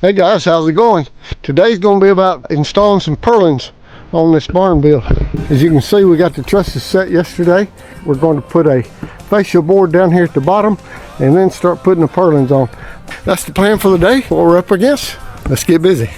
Hey guys, how's it going? Today's going to be about installing some purlins on this barn build. As you can see, we got the trusses set yesterday. We're going to put a fascia board down here at the bottom and then start putting the purlins on. That's the plan for the day, what we're up against. Let's get busy.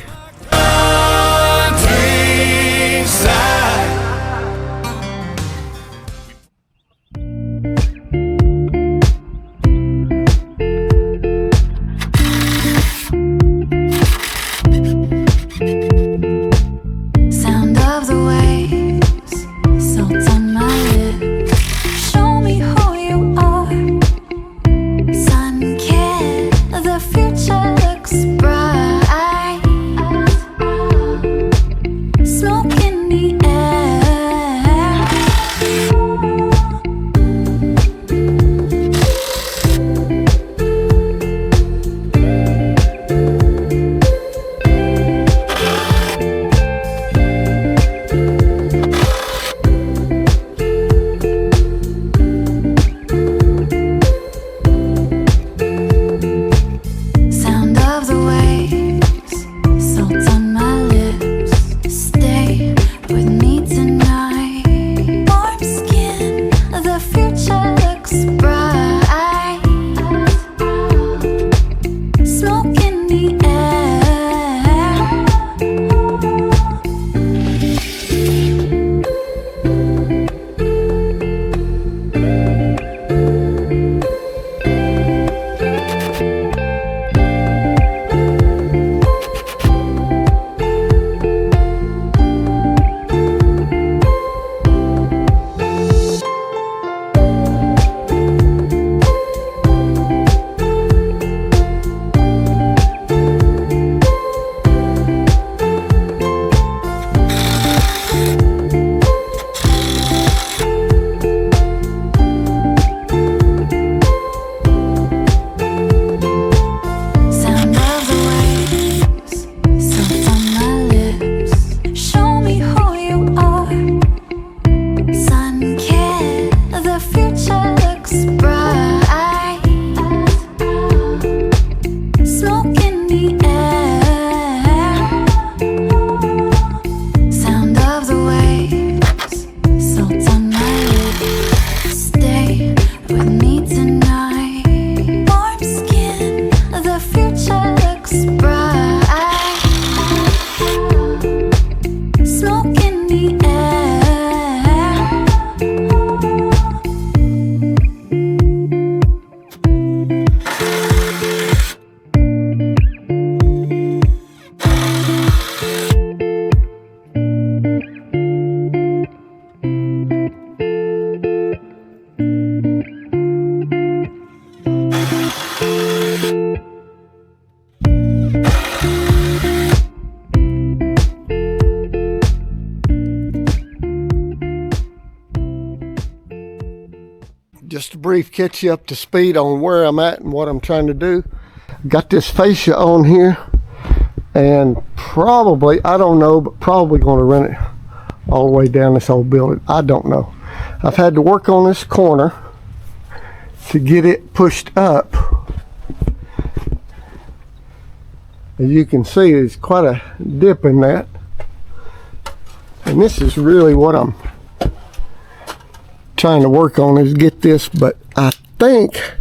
Just a brief catch you up to speed on where I'm at and what I'm trying to do. Got this fascia on here and probably, I don't know, but probably going to run it all the way down this whole building. I don't know. I've had to work on this corner to get it pushed up. As you can see, there's quite a dip in that. And this is really what I'm trying to work on, is get this, but I think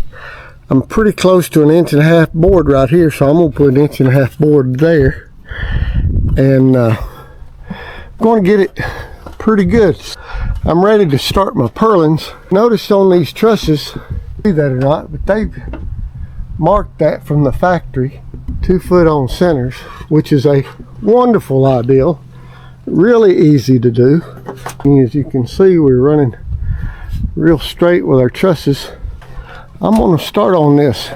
I'm pretty close to 1.5 inch board right here, so I'm gonna put 1.5 inch board there, and going to get it pretty good. I'm ready to start my purlins. Notice on these trusses, see that or not, but they've marked that from the factory, 2 foot on centers, which is a wonderful ideal, really easy to do. And as you can see, we're running real straight with our trusses. I'm going to start on this.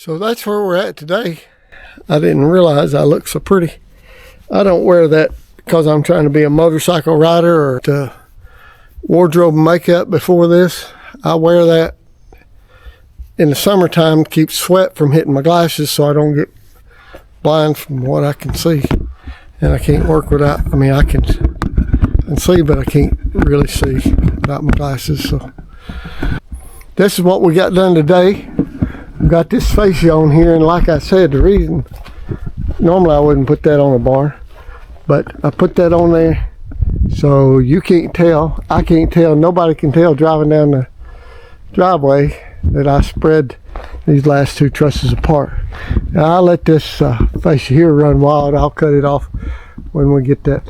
So that's where we're at today. I didn't realize I look so pretty. I don't wear that because I'm trying to be a motorcycle rider or to wardrobe makeup before this. I wear that in the summertime to keep sweat from hitting my glasses so I don't get blind from what I can see. And I can't work without, I mean, I can see, but I can't really see without my glasses. So this is what we got done today. We got this fascia on here, and like I said, the reason, normally I wouldn't put that on a barn, but I put that on there so you can't tell, I can't tell, nobody can tell driving down the driveway that I spread these last two trusses apart. Now I'll let this fascia here run wild. I'll cut it off when we get that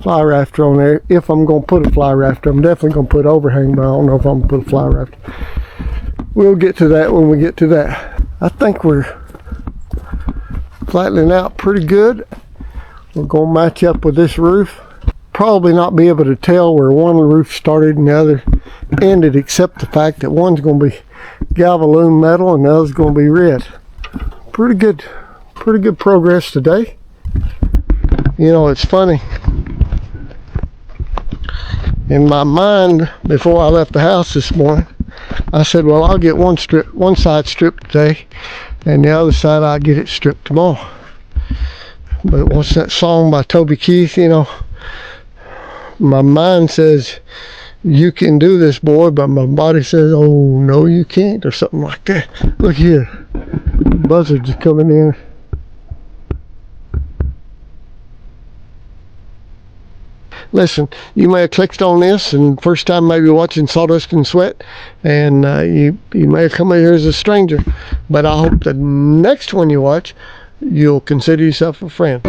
fly rafter on there. If I'm going to put a fly rafter, I'm definitely going to put overhang, but I don't know if I'm going to put a fly rafter. We'll get to that when we get to that. I think we're flattening out pretty good. We're going to match up with this roof. Probably not be able to tell where one roof started and the other ended, except the fact that one's going to be galvalume metal and the other's going to be red. Pretty good progress today. You know, it's funny. In my mind, before I left the house this morning, I said, well, I'll get one side stripped today, and the other side I'll get it stripped tomorrow. But what's that song by Toby Keith, you know, my mind says, you can do this, boy, but my body says, oh, no, you can't, or something like that. Look here, buzzards are coming in. Listen, you may have clicked on this and first time maybe watching Sawdust and Sweat, and you may have come here as a stranger, but I hope the next one you watch, you'll consider yourself a friend.